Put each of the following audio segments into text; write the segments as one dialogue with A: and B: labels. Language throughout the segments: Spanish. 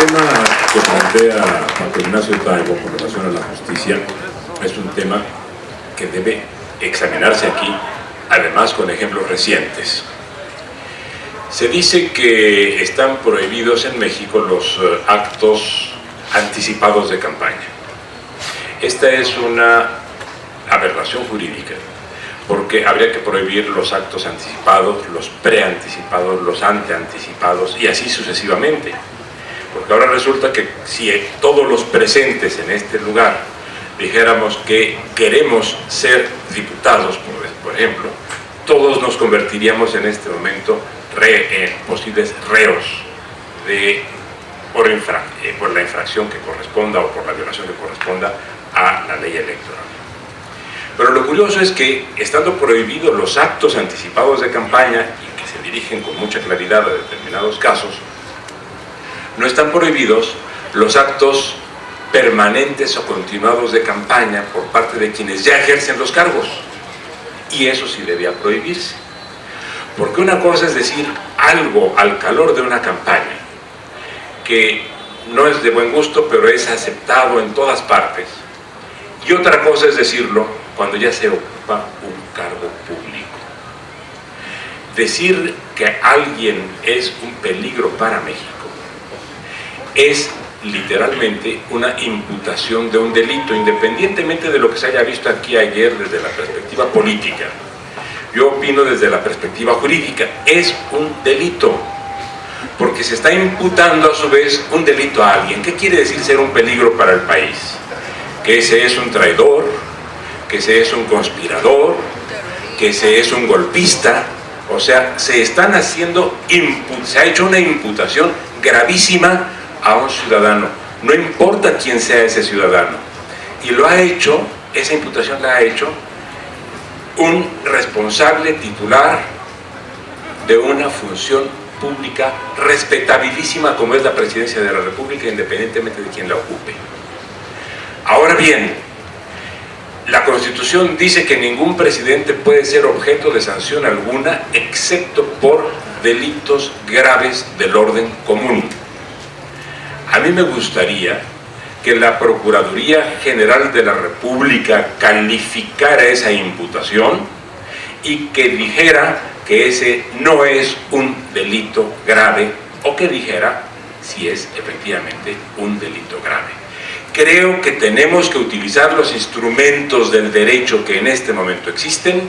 A: tema que plantea Paco Ignacio Taibo con relación a la justicia es un tema que debe examinarse aquí, además con ejemplos recientes. Se dice que están prohibidos en México los actos anticipados de campaña. Esta es una aberración jurídica, porque habría que prohibir los actos anticipados, los preanticipados, los anteanticipados y así sucesivamente. Porque ahora resulta que si todos los presentes en este lugar dijéramos que queremos ser diputados, por ejemplo, todos nos convertiríamos en este momento en posibles reos por la infracción que corresponda o por la violación que corresponda a la ley electoral. Pero lo curioso es que, estando prohibidos los actos anticipados de campaña y que se dirigen con mucha claridad a determinados casos, no están prohibidos los actos permanentes o continuados de campaña por parte de quienes ya ejercen los cargos. Y eso sí debía prohibirse. Porque una cosa es decir algo al calor de una campaña que no es de buen gusto, pero es aceptado en todas partes. Y otra cosa es decirlo cuando ya se ocupa un cargo público. Decir que alguien es un peligro para México es literalmente una imputación de un delito, independientemente de lo que se haya visto aquí ayer desde la perspectiva política. Yo opino desde la perspectiva jurídica, es un delito, porque se está imputando a su vez un delito a alguien. ¿Qué quiere decir ser un peligro para el país? Que ese es un traidor, que ese es un conspirador, que ese es un golpista. O sea, se ha hecho una imputación gravísima a un ciudadano, no importa quién sea ese ciudadano, y lo ha hecho, esa imputación la ha hecho un responsable titular de una función pública respetabilísima como es la presidencia de la República, independientemente de quién la ocupe. Ahora bien, la Constitución dice que ningún presidente puede ser objeto de sanción alguna excepto por delitos graves del orden común. A mí me gustaría que la Procuraduría General de la República calificara esa imputación y que dijera que ese no es un delito grave, o que dijera si es efectivamente un delito grave. Creo que tenemos que utilizar los instrumentos del derecho que en este momento existen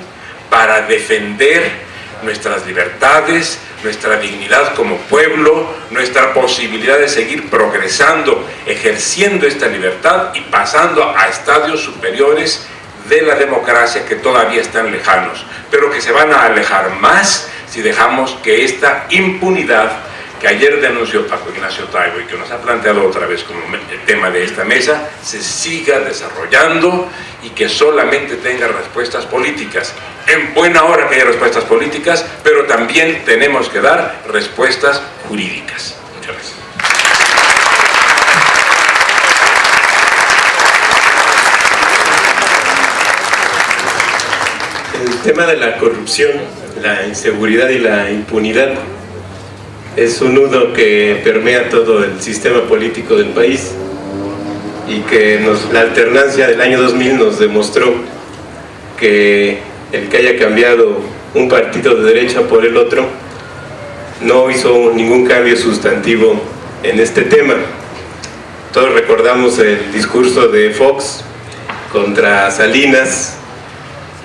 A: para defender nuestras libertades, nuestra dignidad como pueblo, nuestra posibilidad de seguir progresando, ejerciendo esta libertad y pasando a estadios superiores de la democracia que todavía están lejanos, pero que se van a alejar más si dejamos que esta impunidad que ayer denunció Paco Ignacio Taibo y que nos ha planteado otra vez como el tema de esta mesa, se siga desarrollando y que solamente tenga respuestas políticas. En buena hora que haya respuestas políticas, pero también tenemos que dar respuestas jurídicas. Muchas gracias.
B: El tema de la corrupción, la inseguridad y la impunidad es un nudo que permea todo el sistema político del país y que la alternancia del año 2000 nos demostró que el que haya cambiado un partido de derecha por el otro no hizo ningún cambio sustantivo en este tema. Todos recordamos el discurso de Fox contra Salinas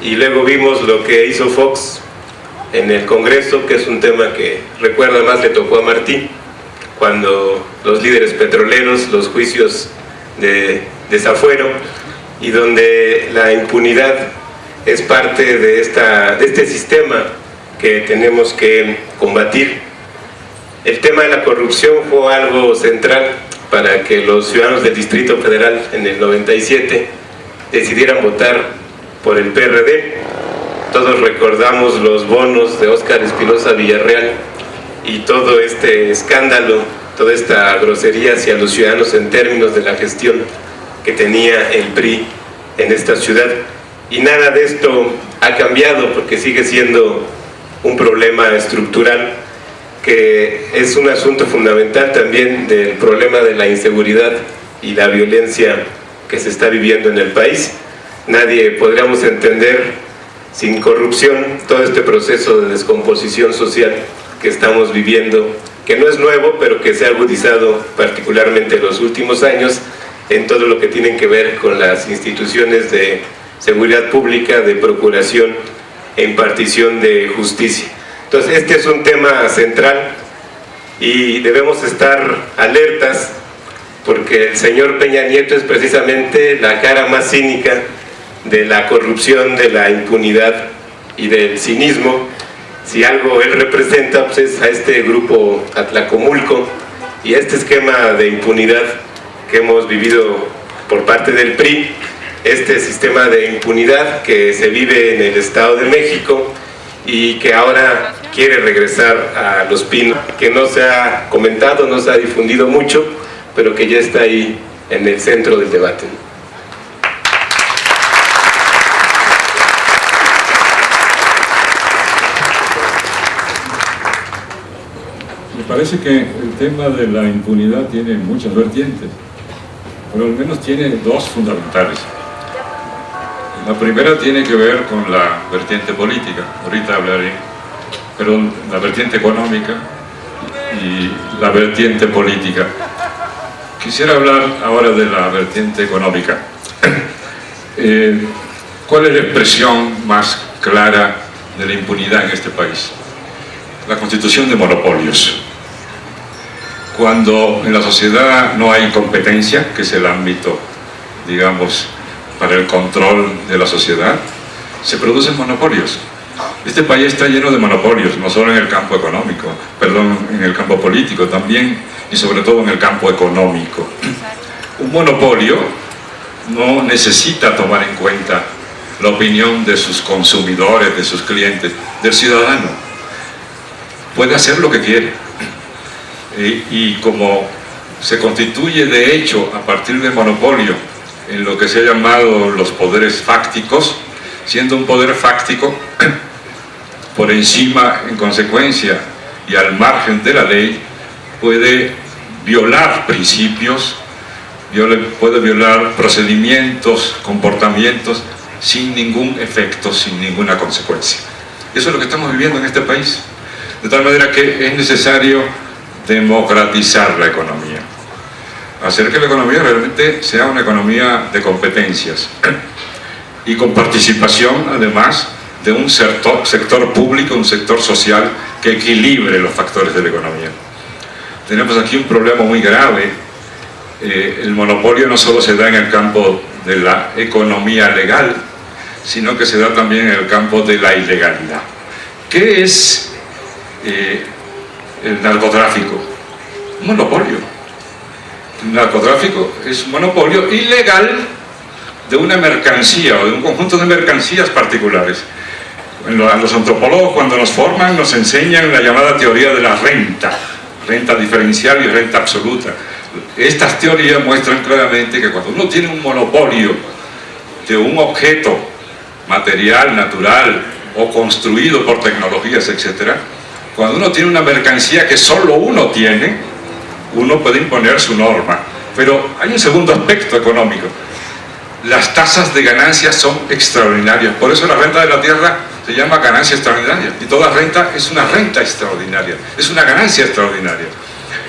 B: y luego vimos lo que hizo Fox en el Congreso, que es un tema que recuerda más le tocó a Martí, cuando los líderes petroleros, los juicios de desafuero, y donde la impunidad es parte de este sistema que tenemos que combatir. El tema de la corrupción fue algo central para que los ciudadanos del Distrito Federal en el 97 decidieran votar por el PRD. Todos recordamos los bonos de Óscar Espinosa Villarreal y todo este escándalo, toda esta grosería hacia los ciudadanos en términos de la gestión que tenía el PRI en esta ciudad. Y nada de esto ha cambiado porque sigue siendo un problema estructural que es un asunto fundamental también del problema de la inseguridad y la violencia que se está viviendo en el país. Nadie podríamos entender sin corrupción todo este proceso de descomposición social que estamos viviendo, que no es nuevo, pero que se ha agudizado particularmente en los últimos años en todo lo que tiene que ver con las instituciones de seguridad pública, de procuración e impartición de justicia. Entonces, este es un tema central y debemos estar alertas, porque el señor Peña Nieto es precisamente la cara más cínica de la corrupción, de la impunidad y del cinismo. Si algo él representa, pues es a este grupo Atlacomulco y a este esquema de impunidad que hemos vivido por parte del PRI, este sistema de impunidad que se vive en el Estado de México y que ahora quiere regresar a Los Pinos, que no se ha comentado, no se ha difundido mucho, pero que ya está ahí en el centro del debate.
C: Me parece que el tema de la impunidad tiene muchas vertientes, pero al menos tiene dos fundamentales. La primera tiene que ver con la vertiente política, ahorita hablaré, pero la vertiente económica y la vertiente política. Quisiera hablar ahora de la vertiente económica. ¿Cuál es la expresión más clara de la impunidad en este país? La constitución de monopolios. Cuando en la sociedad no hay competencia, que es el ámbito, digamos, para el control de la sociedad, se producen monopolios. Este país está lleno de monopolios, no solo en el campo económico, en el campo político también, y sobre todo en el campo económico. Un monopolio no necesita tomar en cuenta la opinión de sus consumidores, de sus clientes, del ciudadano. Puede hacer lo que quiere. Y como se constituye de hecho a partir del monopolio en lo que se ha llamado los poderes fácticos, siendo un poder fáctico por encima, en consecuencia y al margen de la ley, puede violar principios, puede violar procedimientos, comportamientos sin ningún efecto, sin ninguna consecuencia. Eso es lo que estamos viviendo en este país, de tal manera que es necesario democratizar la economía, hacer que la economía realmente sea una economía de competencias y con participación además de un sector público, un sector social que equilibre los factores de la economía. Tenemos aquí un problema muy grave. El monopolio no solo se da en el campo de la economía legal, sino que se da también en el campo de la ilegalidad. ¿Qué es el narcotráfico? Un monopolio. El narcotráfico es un monopolio ilegal de una mercancía o de un conjunto de mercancías particulares. A los antropólogos, cuando nos forman, nos enseñan la llamada teoría de la renta diferencial y renta absoluta. Estas teorías muestran claramente que cuando uno tiene un monopolio de un objeto material, natural o construido por tecnologías, etc., cuando uno tiene una mercancía que solo uno tiene, uno puede imponer su norma. Pero hay un segundo aspecto económico. Las tasas de ganancias son extraordinarias. Por eso la renta de la tierra se llama ganancia extraordinaria. Y toda renta es una renta extraordinaria, es una ganancia extraordinaria.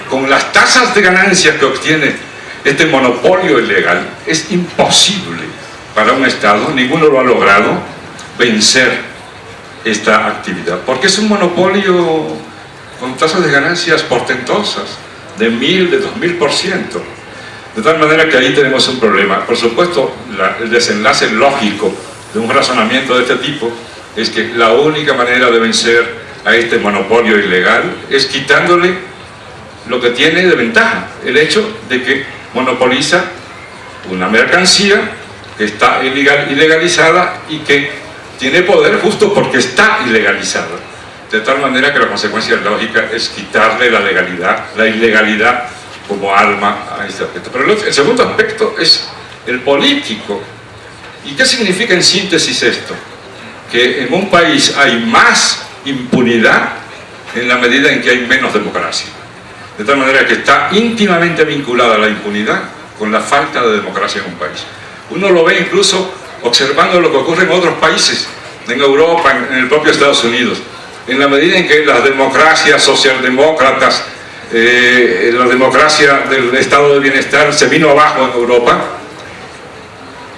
C: Con las tasas de ganancias que obtiene este monopolio ilegal, es imposible para un Estado, ninguno lo ha logrado, vencer esta actividad. Porque es un monopolio con tasas de ganancias portentosas, de 1000, de 2000%. De tal manera que ahí tenemos un problema. Por supuesto, el desenlace lógico de un razonamiento de este tipo es que la única manera de vencer a este monopolio ilegal es quitándole lo que tiene de ventaja, el hecho de que monopoliza una mercancía que está ilegalizada y que tiene poder justo porque está ilegalizada. De tal manera que la consecuencia lógica es quitarle la legalidad, la ilegalidad como arma a este aspecto. Pero el segundo aspecto es el político. ¿Y qué significa en síntesis esto? Que en un país hay más impunidad en la medida en que hay menos democracia. De tal manera que está íntimamente vinculada la impunidad con la falta de democracia en un país. Uno lo ve incluso observando lo que ocurre en otros países, en Europa, en el propio Estados Unidos. En la medida en que las democracias socialdemócratas, la democracia del estado de bienestar se vino abajo en Europa,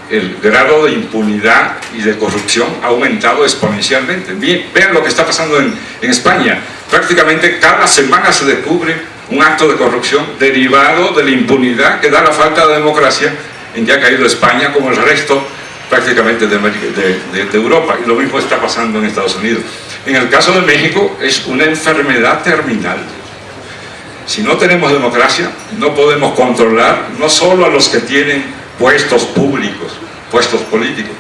C: el grado de impunidad y de corrupción ha aumentado exponencialmente. Vean lo que está pasando en España. Prácticamente cada semana se descubre un acto de corrupción derivado de la impunidad que da la falta de democracia en que ha caído España, como el resto prácticamente de Europa. Y lo mismo está pasando en Estados Unidos. En el caso de México es una enfermedad terminal. Si no tenemos democracia, no podemos controlar no solo a los que tienen puestos públicos, puestos políticos,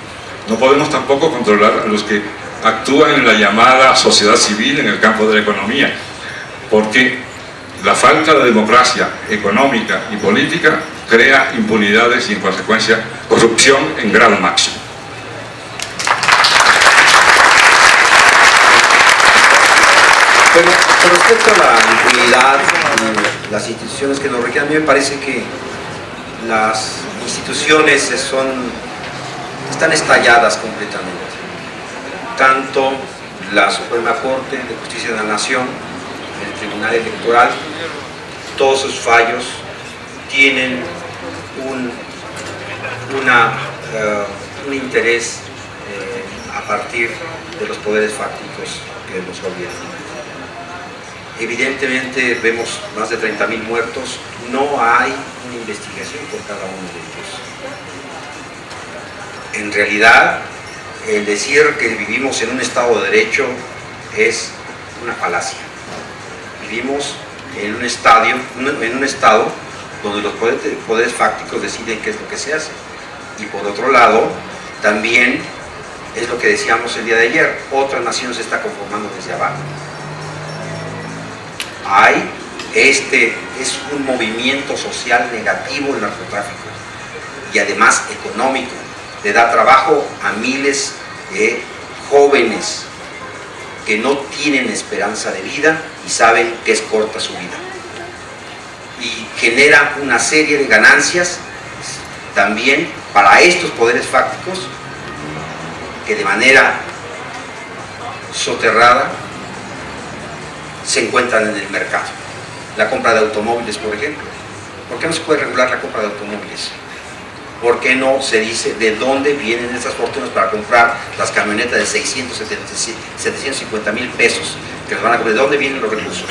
C: no podemos tampoco controlar a los que actúan en la llamada sociedad civil en el campo de la economía, porque la falta de democracia económica y política crea impunidades y en consecuencia corrupción en grado máximo.
D: Bueno, con respecto a la impunidad y las instituciones que nos rigen, a mí me parece que las instituciones están estalladas completamente. Tanto la Suprema Corte de Justicia de la Nación, el Tribunal Electoral, todos sus fallos tienen un interés a partir de los poderes fácticos que nos gobiernan. Evidentemente vemos más de 30.000 muertos, no hay una investigación por cada uno de ellos. En realidad, el decir que vivimos en un Estado de Derecho es una falacia. Vivimos en un Estado donde los poderes fácticos deciden qué es lo que se hace. Y por otro lado, también es lo que decíamos el día de ayer, otra nación se está conformando desde abajo. Es un movimiento social negativo el narcotráfico y además económico. Le da trabajo a miles de jóvenes que no tienen esperanza de vida y saben que es corta su vida. Y genera una serie de ganancias también para estos poderes fácticos que de manera soterrada se encuentran en el mercado. La compra de automóviles, por ejemplo. ¿Por qué no se puede regular la compra de automóviles? ¿Por qué no se dice de dónde vienen esas fortunas para comprar las camionetas de 750,000 pesos que nos van a comprar? ¿De dónde vienen los recursos?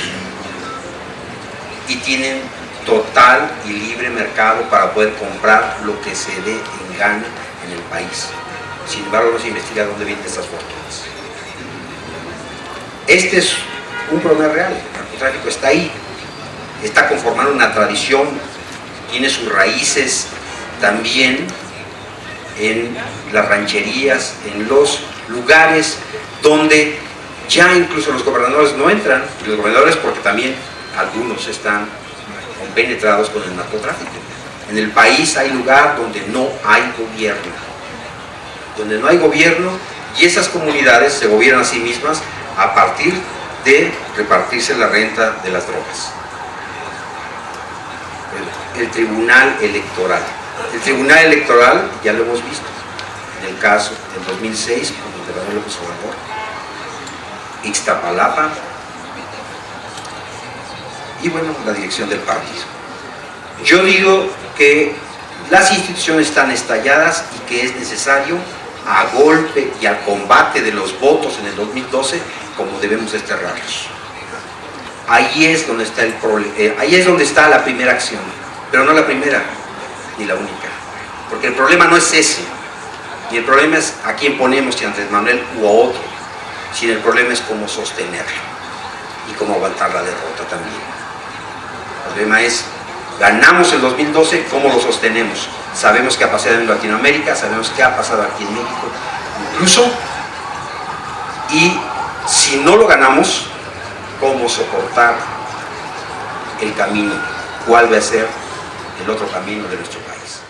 D: Y tienen total y libre mercado para poder comprar lo que se dé en gana en el país. Sin embargo, no se investiga dónde vienen estas fortunas. Este es un problema real. El narcotráfico está ahí, está conformando una tradición, tiene sus raíces también en las rancherías, en los lugares donde ya incluso los gobernadores no entran, y los gobernadores porque también algunos están compenetrados con el narcotráfico. En el país hay lugar donde no hay gobierno, y esas comunidades se gobiernan a sí mismas a partir de repartirse la renta de las drogas. El Tribunal Electoral. El Tribunal Electoral ya lo hemos visto en el caso del 2006 con el gobernador López Obrador, Ixtapalapa y bueno, la dirección del partido. Yo digo que las instituciones están estalladas y que es necesario a golpe y al combate de los votos en el 2012 como debemos desterrarlos. Ahí es donde está el problema, ahí es donde está la primera acción, pero no la primera ni la única, porque el problema no es ese, ni el problema es a quién ponemos, si a Andrés Manuel u a otro, sino el problema es cómo sostenerlo y cómo aguantar la derrota también. El problema es, ganamos el 2012, ¿cómo lo sostenemos? Sabemos qué ha pasado en Latinoamérica, sabemos qué ha pasado aquí en México, incluso, y si no lo ganamos, ¿cómo soportar el camino? ¿Cuál va a ser el otro camino de nuestro país?